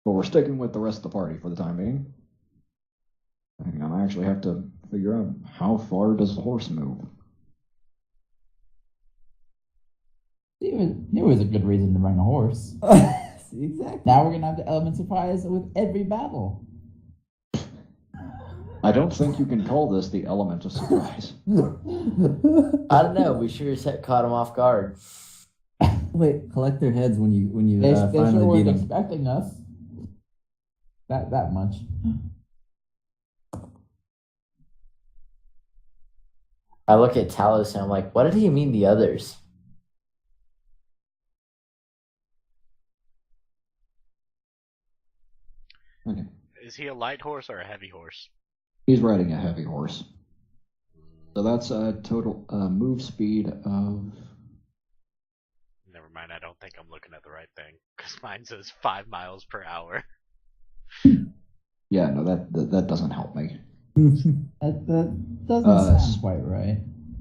But we're sticking with the rest of the party for the time being. Hang on, I actually have to figure out how far does the horse move. There was a good reason to bring a horse. Exactly. Now we're gonna have the element surprise with every battle. I don't think you can call this the element of surprise. I don't know. We sure as heck caught him off guard. Wait, collect their heads when you They finally sure beat weren't them. expecting us. That much. I look at Talos and I'm like, what did he mean the others? Okay. Is he a light horse or a heavy horse? He's riding a heavy horse. So that's a total move speed of... Never mind, I don't think I'm looking at the right thing. Because mine says 5 miles per hour. Yeah, no, that doesn't help me. That doesn't sound quite right.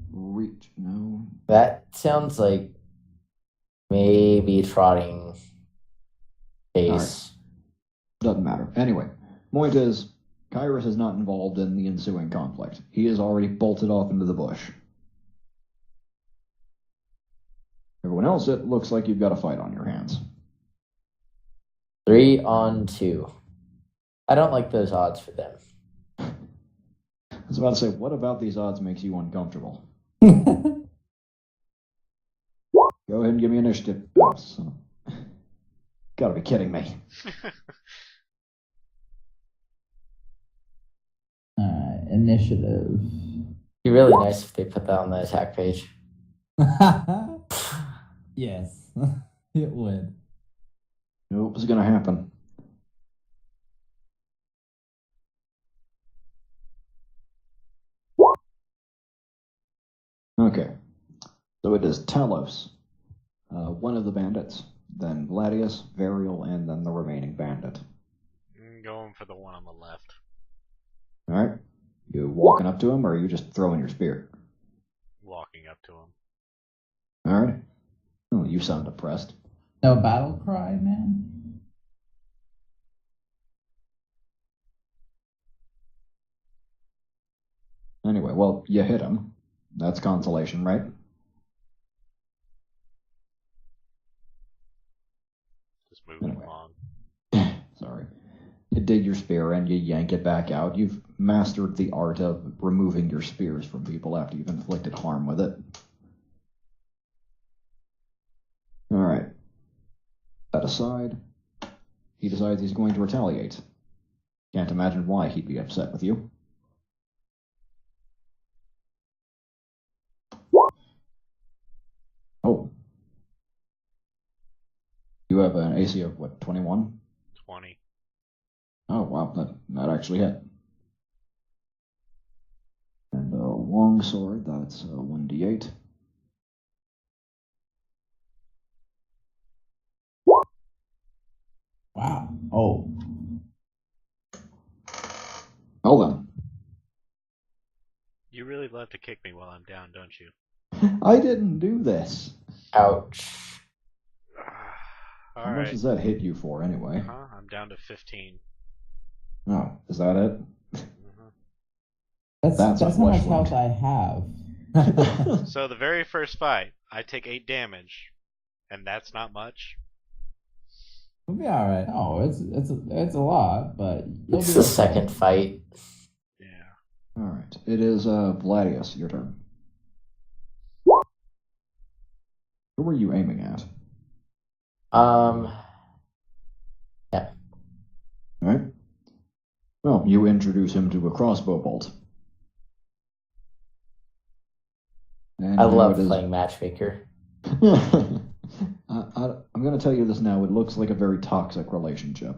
Reach, no. That sounds like maybe trotting pace. Doesn't matter. Anyway, point is, Kyras is not involved in the ensuing conflict. He is already bolted off into the bush. Everyone else, it looks like you've got a fight on your hands. 3 on 2. I don't like those odds for them. I was about to say, what about these odds makes you uncomfortable? Go ahead and give me initiative. Oh, so. Gotta be kidding me. Initiative. It'd be really nice if they put that on the attack page. Yes, it would. Nope, it's gonna happen. Okay, so it is Talos, one of the bandits, then Vladius, Variel, and then the remaining bandit. I'm going for the one on the left. Alright, you walking up to him, or are you just throwing your spear? Walking up to him. Alright. Oh, you sound depressed. No battle cry, man. Anyway, well, you hit him. That's consolation, right? Just moving Anyway. along. Sorry. You dig your spear and you yank it back out. You've mastered the art of removing your spears from people after you've inflicted harm with it. Alright. That aside, he decides he's going to retaliate. Can't imagine why he'd be upset with you. Oh. You have an AC of what, 21? 20. Oh, wow, that actually hit. And a long sword, that's 1d8. Wow. Oh. Well then. You really love to kick me while I'm down, don't you? I didn't do this. Ouch. How much Alright. does that hit you for, anyway? I'm down to 15. Oh, is that it? That's how much unfortunate. health I have. So the very first fight, I take 8 damage. And that's not much. We'll be all right. Oh, it's a lot, but you'll It's be the okay. second fight. Yeah. Alright, it is Vladius, your turn. Who were you aiming at? Yeah. Alright. Well, you introduce him to a crossbow bolt. And I now love it is- playing matchmaker. I'm going to tell you this now. It looks like a very toxic relationship.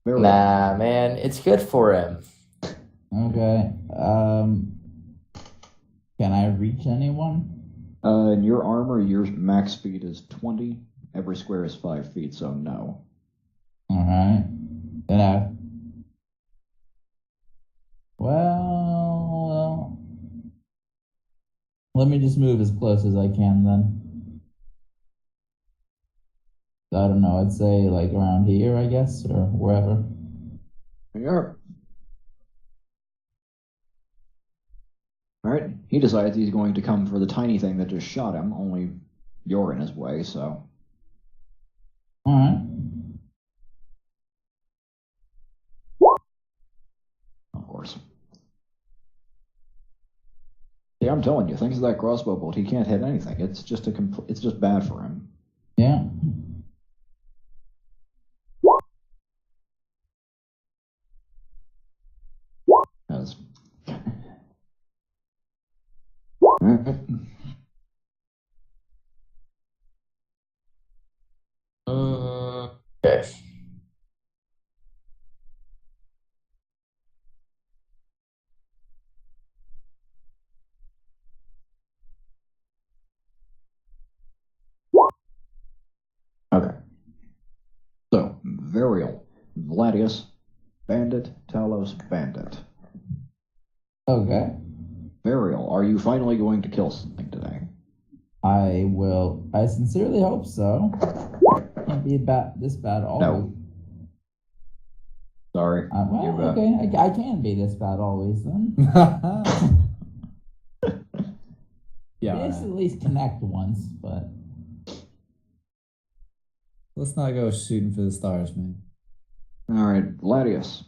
Very Nah, man, it's good for him. Okay. Can I reach anyone? In your armor, your max speed is 20. Every square is 5 feet, so no. All right. Then well, let me just move as close as I can then. I don't know. I'd say like around here, I guess, or wherever. Yeah. Alright, he decides he's going to come for the tiny thing that just shot him, only you're in his way, so. Alright. Of course. Yeah, I'm telling you, thanks to that crossbow bolt, he can't hit anything. It's just it's just bad for him. Yeah. As Okay. Okay. So, Variel, Vladius, Bandit, Talos, Bandit. Okay. Variel, are you finally going to kill something today? I will. I sincerely hope so. Can't be this bad always. No. Sorry. Well, okay. I can be this bad always then. Yeah. Let's at least connect once, but Let's not go shooting for the stars, man. Alright, Vladius.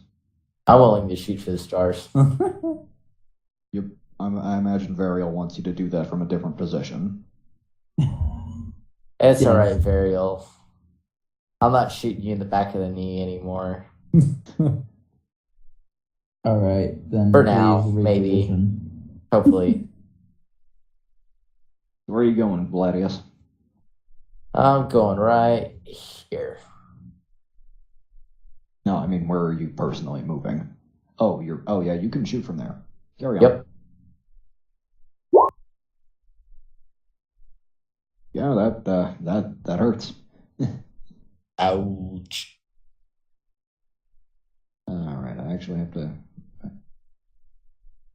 I'm willing to shoot for the stars. I imagine Variel wants you to do that from a different position. It's alright, Variel. I'm not shooting you in the back of the knee anymore. all right then. For now, please maybe. reposition. Hopefully. Where are you going, Vladius? I'm going right here. No, I mean, where are you personally moving? Oh, yeah, you can shoot from there. Carry on. Yep. Yeah, that hurts. Ouch. Alright, I actually have to...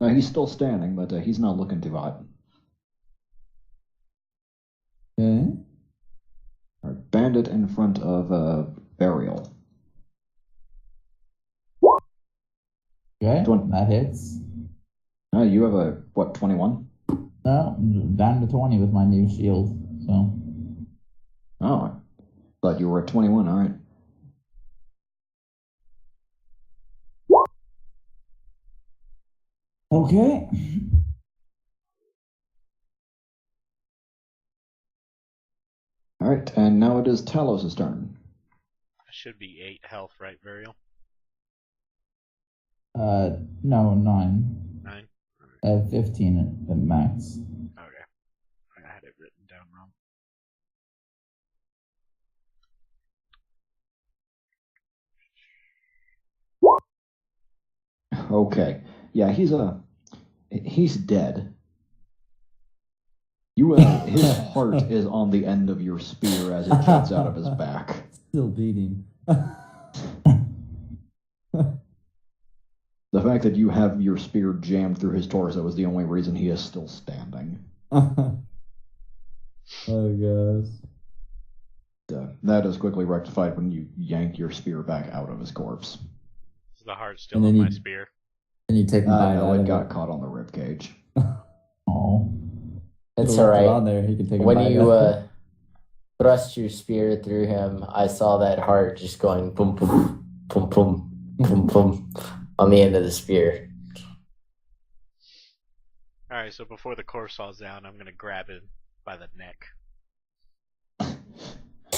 he's still standing, but he's not looking too hot. Okay. Alright, Bandit in front of Variel. Okay. 20. That hits. You have a, what, 21? No, down to 20 with my new shield. So. Oh, I thought you were at 21, alright. Okay. Alright, and now it is Talos' turn. Should be 8 health, right, Variel? No, 9. 9? I have 15 at max. Okay. I had it written down wrong. Okay. Yeah, he's dead. His heart is on the end of your spear as it jets out of his back. Still beating. The fact that you have your spear jammed through his torso is the only reason he is still standing. Oh, gosh. That is quickly rectified when you yank your spear back out of his corpse. Is the heart still And then on my you- spear? And you take the bite No, out it of got caught on the ribcage. Oh. It's Put it alright. on there, he can take a When bite you out of it. thrust your spear through him, I saw that heart just going boom, boom, boom, boom, boom, boom on the end of the spear. Alright, so before the corpse falls down, I'm gonna grab him by the neck.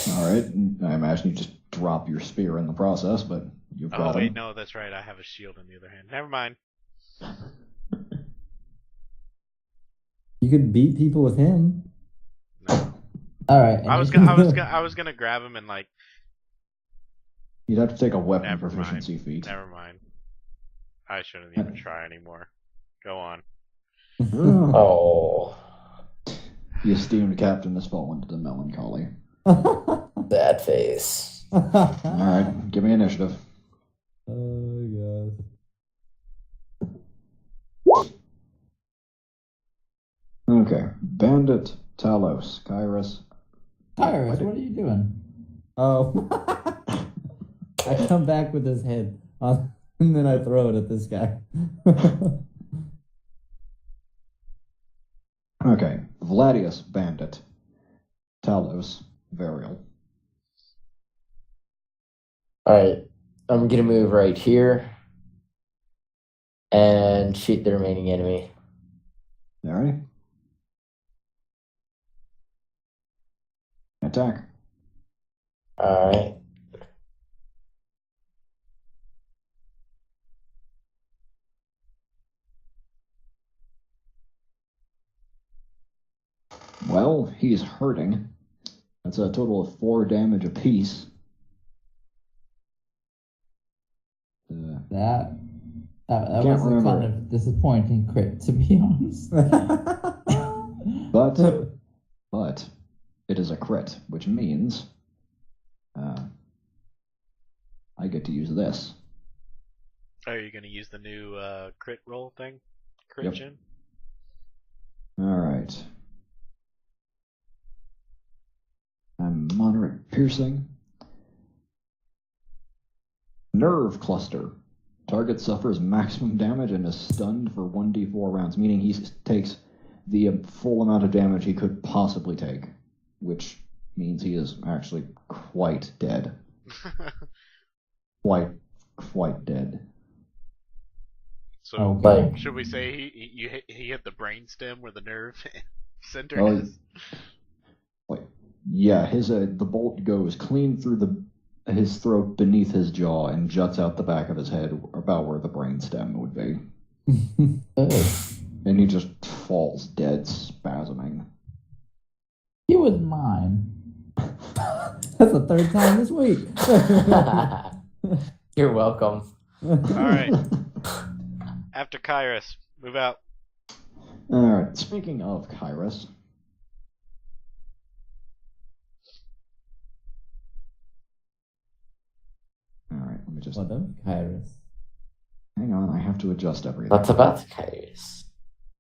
Alright, I imagine you just drop your spear in the process, but you've got Oh, wait, him. no, that's right. I have a shield on the other hand. Never mind. You could beat people with him. No. All right. I was gonna grab him and like. You'd have to take a weapon Never proficiency feat. Never mind. I shouldn't even try anymore. Go on. Oh, The esteemed captain has fallen to the melancholy. that face. Alright, give me initiative. Oh, God. Okay, Bandit, Talos, Kyras. Kyras, what are you doing? Oh. I come back with his head on, and then I throw it at this guy. Okay, Vladius, bandit. Talos, Variel. Alright, I'm gonna move right here and shoot the remaining enemy. Alright. Attack. Alright. Well, he's hurting. That's a total of 4 damage apiece. That Can't was a remember. kind of disappointing crit, to be honest. But it is a crit, which means I get to use this. Are you going to use the new crit roll thing? Crit Yep. gen? Alright. I'm moderate piercing. Nerve cluster. Target suffers maximum damage and is stunned for 1d4 rounds, meaning he takes the full amount of damage he could possibly take, which means he is actually quite dead. Quite dead. So, Okay. should we say he hit the brain stem where the nerve center Oh, is? Yeah, his the bolt goes clean through his throat beneath his jaw and juts out the back of his head about where the brainstem would be. And he just falls dead, spasming. He was mine. That's the 3rd time this week. You're welcome. Alright. After Kyras, move out. Alright, speaking of Kyras. Alright, let me just... What of Kyras? Hang on, I have to adjust everything. What's about the Kyras?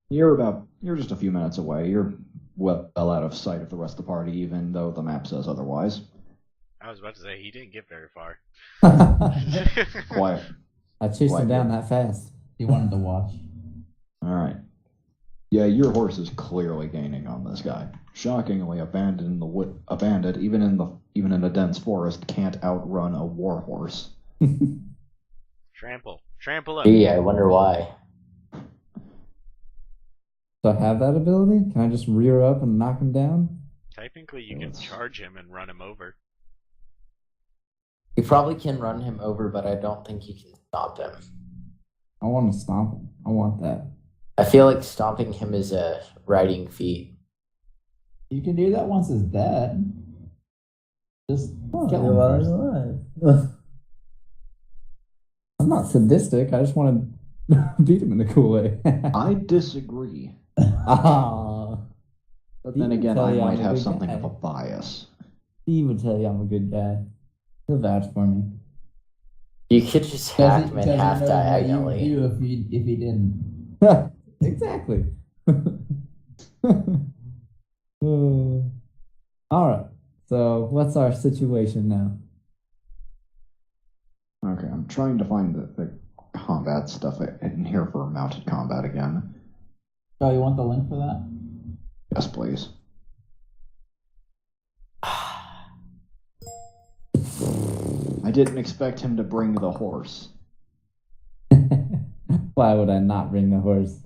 You're just a few minutes away. You're well out of sight of the rest of the party, even though the map says otherwise. I was about to say, he didn't get very far. Quiet. I chased Quiet. him down that fast. He wanted to watch. Alright. Yeah, your horse is clearly gaining on this guy. Shockingly, a bandit even in a dense forest can't outrun a war horse. Trample him. Gee, I wonder why. Do I have that ability? Can I just rear up and knock him down? Technically, you can charge him and run him over. You probably can run him over, but I don't think you can stop him. I want to stomp him. I want that. I feel like stomping him is a riding feat. You can do that once he's dead. Just kill him While first. he's alive. I'm not sadistic. I just want to beat him in a cool way. I disagree. Ah. But He then would again, tell I you I'm might a have good something guy. of a bias. He would tell you I'm a good guy. He'll vouch for me. You could just hack him in half diagonally. You if he didn't. Exactly. Alright. So what's our situation now? Okay, I'm trying to find the combat stuff in here for mounted combat again. Oh, you want the link for that? Yes, please. I didn't expect him to bring the horse. Why would I not bring the horse?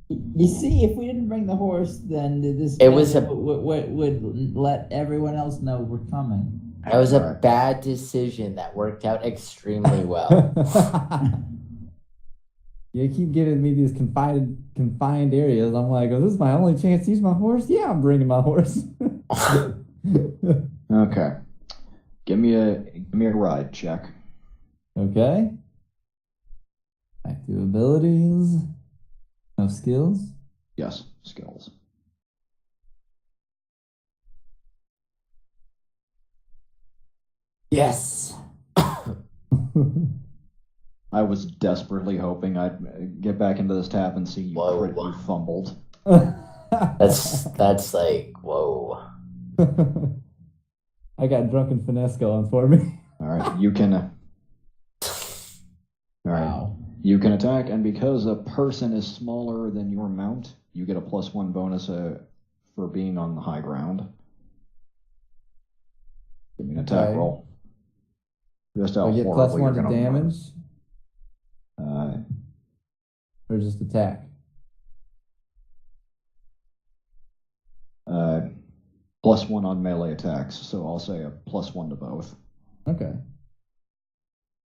You see, if we didn't bring the horse, then this It was would let everyone else know we're coming. That was a Alright. bad decision that worked out extremely well. You keep giving me these confined areas. I'm like, oh, this is my only chance to use my horse? Yeah, I'm bringing my horse. Okay. Give me a ride check. Okay. Active abilities. No skills. Yes, skills. Yes. I was desperately hoping I'd get back into this tab and see you Whoa. crit you fumbled. That's like, whoa. I I got drunken finesse going for me. All right, you can. All right, Wow. you can attack, and because a person is smaller than your mount, you get a +1 bonus for being on the high ground. Give me an attack Okay. roll. Just how I get horribly +1 you're to gonna damage, murder. or just attack. +1 on melee attacks, so I'll say a +1 to both. Okay.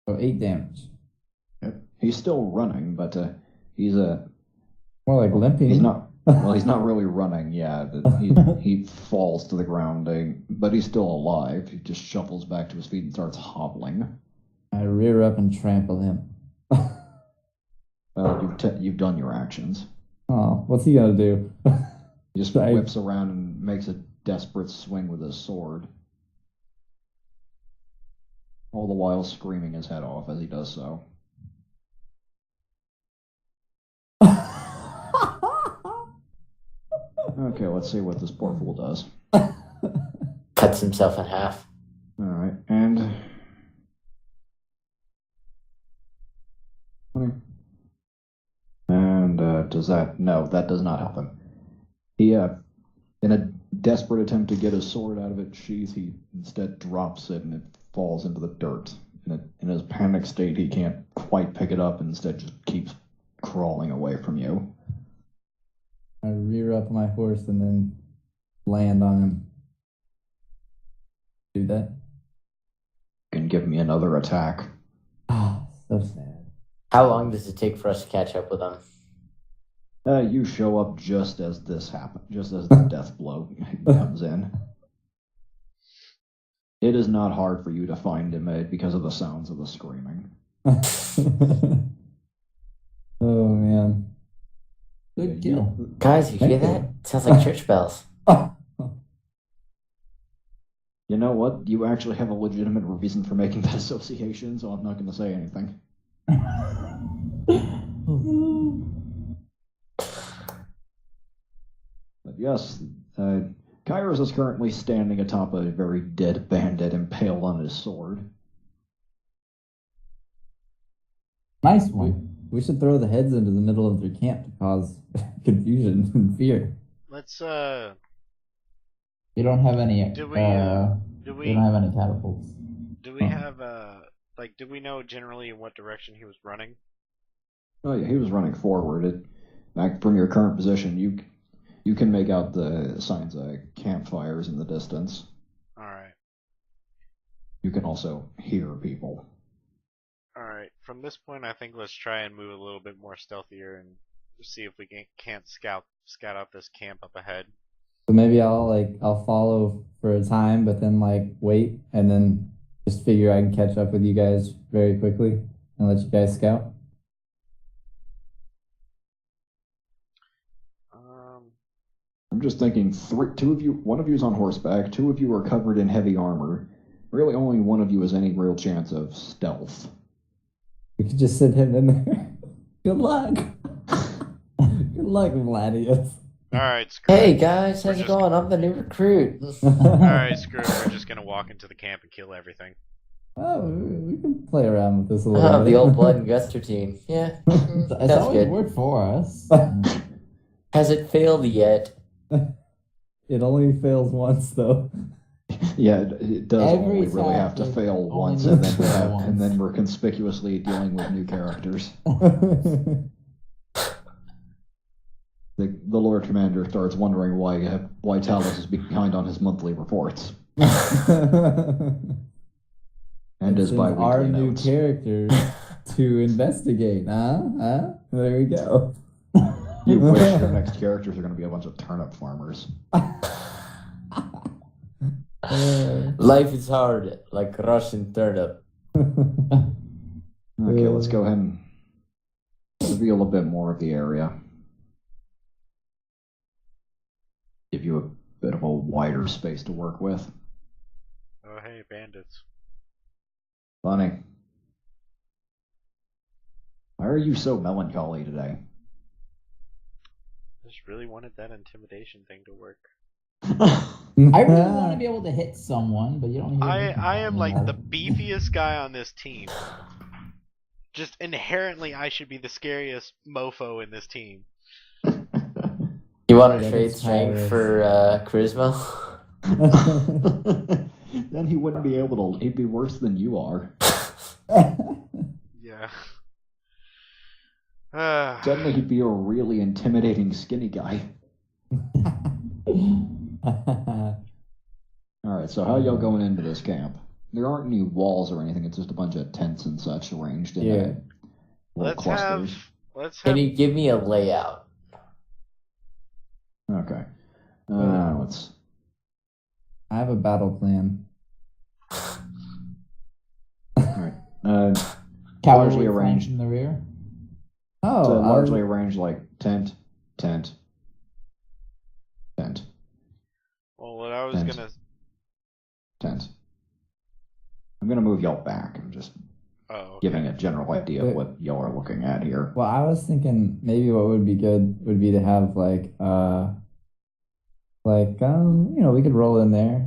So 8 damage. Yep. He's still running, but he's More like limping. he's not. Well, he's not really running. Yeah, he falls to the ground, but he's still alive. He just shuffles back to his feet and starts hobbling. I rear up and trample him. Well, you've done your actions. Oh, what's he gonna do? He just Right. whips around and makes a desperate swing with his sword, all the while screaming his head off as he does so. Okay, let's see what this poor fool does. Cuts himself in half. All right, and 20. And does that? No, that does not help him. He, in a desperate attempt to get his sword out of its sheath, he instead drops it and it falls into the dirt. In his panic state, he can't quite pick it up and instead just keeps crawling away from you. I rear up my horse and then land on him. Do that? You can give me another attack. Ah, so sad. How long does it take for us to catch up with him? You show up just as this happens, just as the death blow comes in. It is not hard for you to find him because of the sounds of the screaming. Oh man. Good kill. Guys, you hear that? Sounds like church bells. You know what? You actually have a legitimate reason for making that association, so I'm not going to say anything. But yes, Kyras is currently standing atop a very dead bandit impaled on his sword. Nice one. We should throw the heads into the middle of their camp to cause confusion and fear. Let's We don't have any. do we we don't have any catapults. do we have do we know generally in what direction he was running? Oh yeah, he was running forward. Back from your current position, you can make out the signs of campfires in the distance. All right. You can also hear people. All right. From this point, I think let's try and move a little bit more stealthier and see if we can't scout out this camp up ahead. So maybe I'll follow for a time, but then wait and then just figure I can catch up with you guys very quickly and let you guys scout. I'm just thinking, one of you is on horseback, 2 of you are covered in heavy armor. Really, only one of you has any real chance of stealth. We could just send him in there. Good luck. Good luck, Vladius. All right, screw Hey it. guys, how's it going? I'm the new recruit. All right, screw it. We're just gonna walk into the camp and kill everything. Oh, we can play around with this a little bit. The old blood and guts routine. Yeah, It's that's always good. worked for us. Has it failed yet? It only fails once, though. Yeah, it does Every only really time have to it fail only once, needs and then to fail once. and then we're conspicuously dealing with new characters. The Lord Commander starts wondering why Talos is behind on his monthly reports and his Since bi-weekly our notes. new character to investigate, huh? There we go. You wish your next characters are going to be a bunch of turnip farmers. Life is hard, like Russian turnip. Okay, let's go ahead and reveal a bit more of the area. Give you a bit of a wider space to work with. Oh, hey, bandits. Funny. Why are you so melancholy today? Just really wanted that intimidation thing to work. I really want to be able to hit someone, but you don't hear me I am like complaining the about it. beefiest guy on this team. Just inherently, I should be the scariest mofo in this team. You want to Yeah, trade that's strength Kyras. for charisma? Then he wouldn't be able to. He'd be worse than you are. Yeah. Suddenly, he'd be a really intimidating skinny guy. All right, so how y'all going into this camp? There aren't any walls or anything. It's just a bunch of tents and such arranged in Yeah. little clusters. Let's Can have. you give me a layout? Okay. Let's. I have a battle plan. All right. Largely Cavalry arranged. flank in the rear. Oh, So I largely was- arranged like tent, tent, tent, Well, what I was Thanks. gonna. tent. I'm gonna move y'all back. I'm just Oh. Okay. giving a general idea of what y'all are looking at here. Well, I was thinking maybe what would be good would be to have we could roll in there.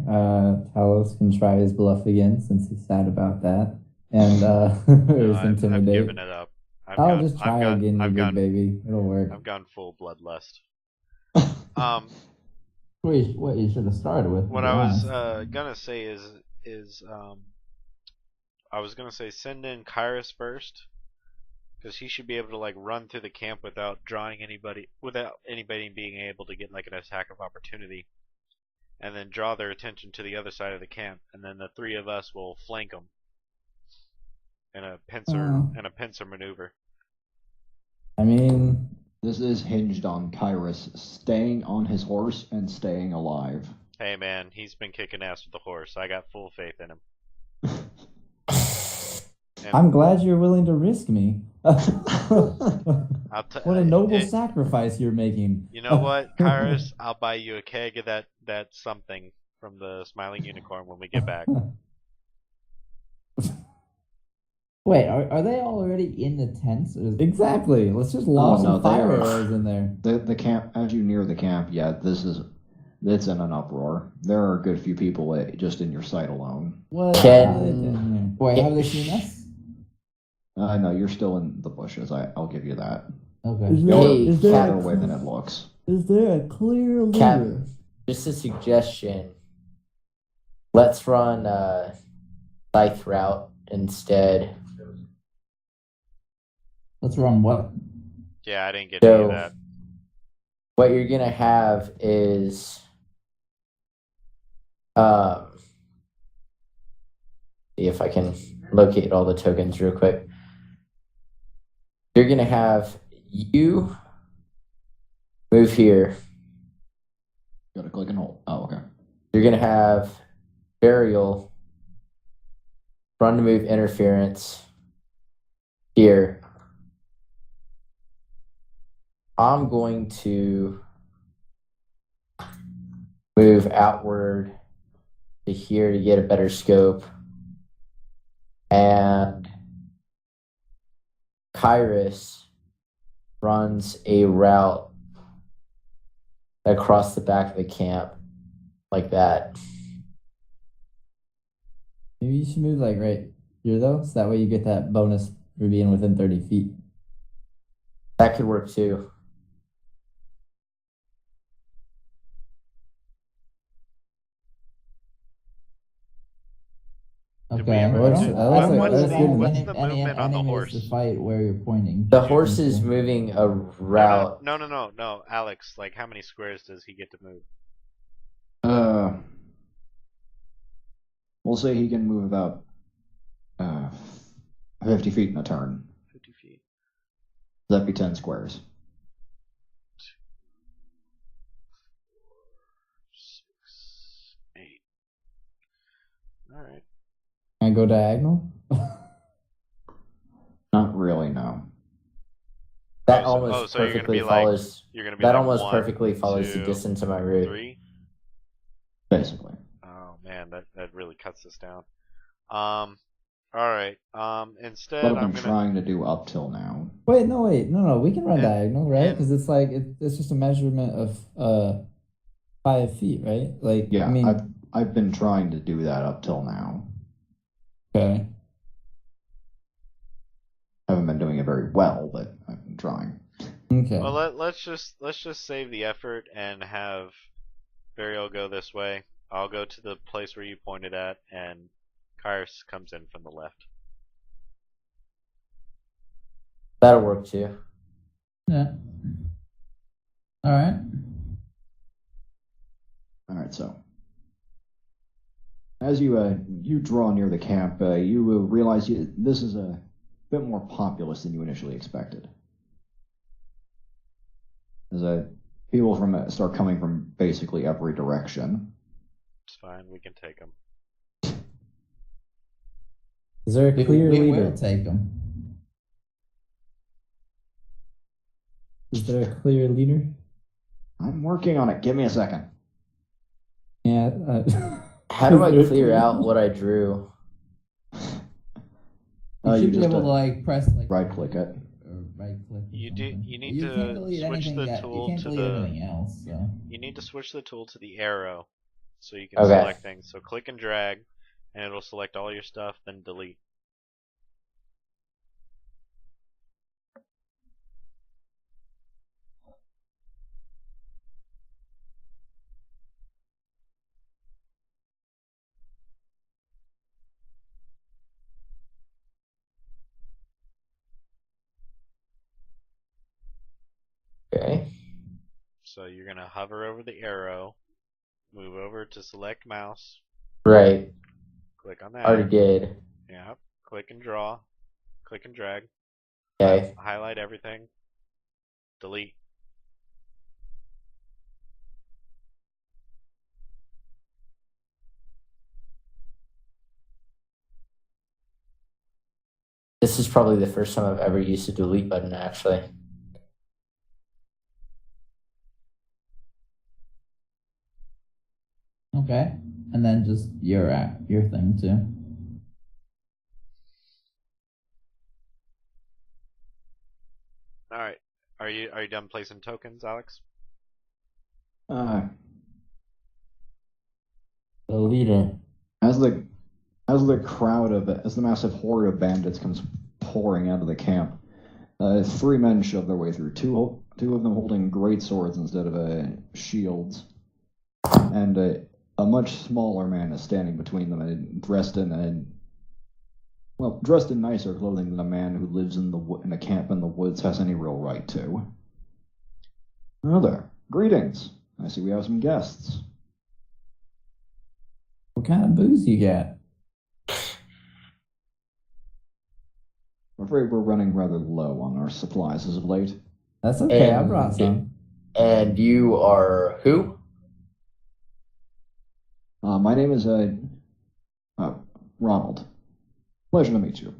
Talos can try his bluff again since he's sad about that, and No, or I've intimidate. given it up. I'll just try again, you big baby. It'll work. I've gone full bloodlust. What you should have started with. What to be I was honest. gonna say is I was gonna say send in Kyras first, because he should be able to like run through the camp without anybody being able to get like an attack of opportunity, and then draw their attention to the other side of the camp, and then the three of us will flank them in a pincer maneuver. I mean, This is hinged on Kyras staying on his horse and staying alive. Hey man, he's been kicking ass with the horse. I got full faith in him. And I'm glad you're willing to risk me. I'll What a noble sacrifice you're making. You know what, Kyras? I'll buy you a keg of that something from the Smiling Unicorn when we get back. Wait, are they already in the tents? Or is Exactly. Let's just lob no, some they fire are- arrows in there. The camp, as you near the camp, it's in an uproar. There are a good few people just in your sight alone. What? Can- Wait, have they seen us? No, you're still in the bushes. I'll give you that. Okay. Hey, Farther Cap- away than it looks. Is there a clear leader? Captain, just a suggestion. Let's run scythe route instead. Let's run what? Yeah, I didn't get any of that. What you're gonna have is see if I can locate all the tokens real quick. You're gonna have you move here. Gotta click and hold. Oh, okay. You're gonna have Variel run to move interference here. I'm going to move outward to here to get a better scope. And Kyras runs a route across the back of the camp like that. Maybe you should move like right here though, so that way you get that bonus for being within 30 feet. That could work too. Did we Okay. ever- I What's- don't- that I looks don't like- what's that's understand good. what's any- the any movement on the enemies horse? to fight where you're pointing. The horse is moving a route. No, Alex, like how many squares does he get to move? We'll say he can move about 50 feet in a turn. 50 feet. That'd be 10 squares. 6, 8. Alright. Can I go diagonal? Not really, no. That Oh, so- almost so you're gonna perfectly be like- follows. You're gonna be That like almost 1, perfectly follows the 2, distance of my route. 3. Basically. Oh man, that really cuts this down. Alright. Instead What I've I'm been gonna trying to do up till now. Wait, no. We can run And- diagonal, right? and- Because it's like it's just a measurement of 5 feet, right? Like, Yeah, I mean, I've been trying to do that up till now. okay. Haven't been doing it very well, but I've been trying. Okay. Well, let's just save the effort and have Variel go this way. I'll go to the place where you pointed at, and Kyras comes in from the left. That'll work too. Yeah. All right. All right, so as you draw near the camp, you will realize this is a bit more populous than you initially expected. As people start coming from basically every direction. It's fine. We can take them. Is there a clear We leader? will take them. Is there a clear leader? I'm working on it. Give me a second. Yeah. How do I clear out what I drew? You should be just able to like press like right click it. or right click. or You something. need You to can't delete switch anything the that, tool you can't to delete the. anything else. So. You need to switch the tool to the arrow, so you can Okay. select things. So click and drag, and it'll select all your stuff. Then delete. Okay. So you're gonna hover over the arrow, move over to select mouse, Right. click on that. Already did. Yeah. Click and draw, click and drag, Okay. highlight everything, delete. This is probably the first time I've ever used the delete button, actually. Okay. And then just your thing too. All right. Are you done placing tokens, Alex? The leader. As the massive horde of bandits comes pouring out of the camp, 3 men shove their way through. Two of them holding great swords instead of shields, and a much smaller man is standing between them and dressed in nicer clothing than a man who lives in a camp in the woods has any real right to. Hello there. Greetings. I see we have some guests. What kind of booze you got? I'm afraid we're running rather low on our supplies as of late. That's okay. I And- brought some. And you are who? My name is Ronald. Pleasure to meet you.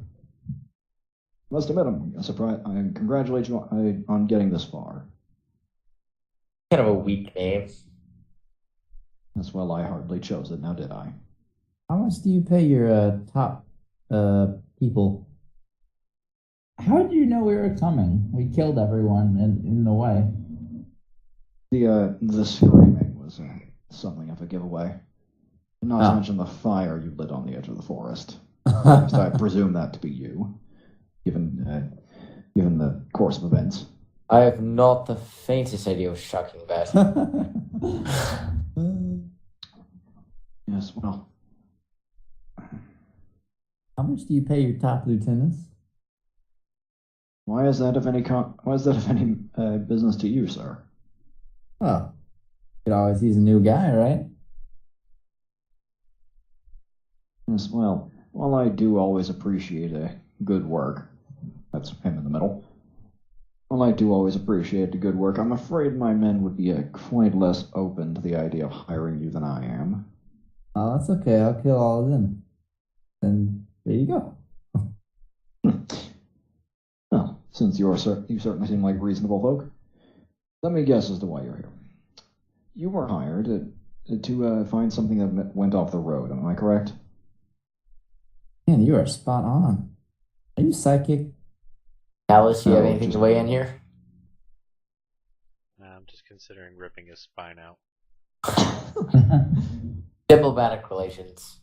Must admit, I'm surprised. I congratulate you on getting this far. Kind of a weak name. As well, I hardly chose it, now did I? How much do you pay your top people? How did you know we were coming? We killed everyone in the way. The screaming was something of a giveaway. Not to mention the fire you lit on the edge of the forest. At least I presume that to be you, given the course of events. I have not the faintest idea of shocking that. Yes, well, How much do you pay your top lieutenants? why is that of any business to you, sir? Oh, you could always use a new guy, right? Yes, well, while I do always appreciate good work, that's him in the middle. While I do always appreciate the good work, I'm afraid my men would be quite less open to the idea of hiring you than I am. Oh, that's okay. I'll kill all of them. And there you go. Well, since you certainly seem like reasonable folk, let me guess as to why you're here. You were hired to find something that went off the road, am I correct? Man, you are spot on. Are you psychic? Talos, do you have No, anything just- to weigh in here? I'm just considering ripping his spine out. Diplomatic relations.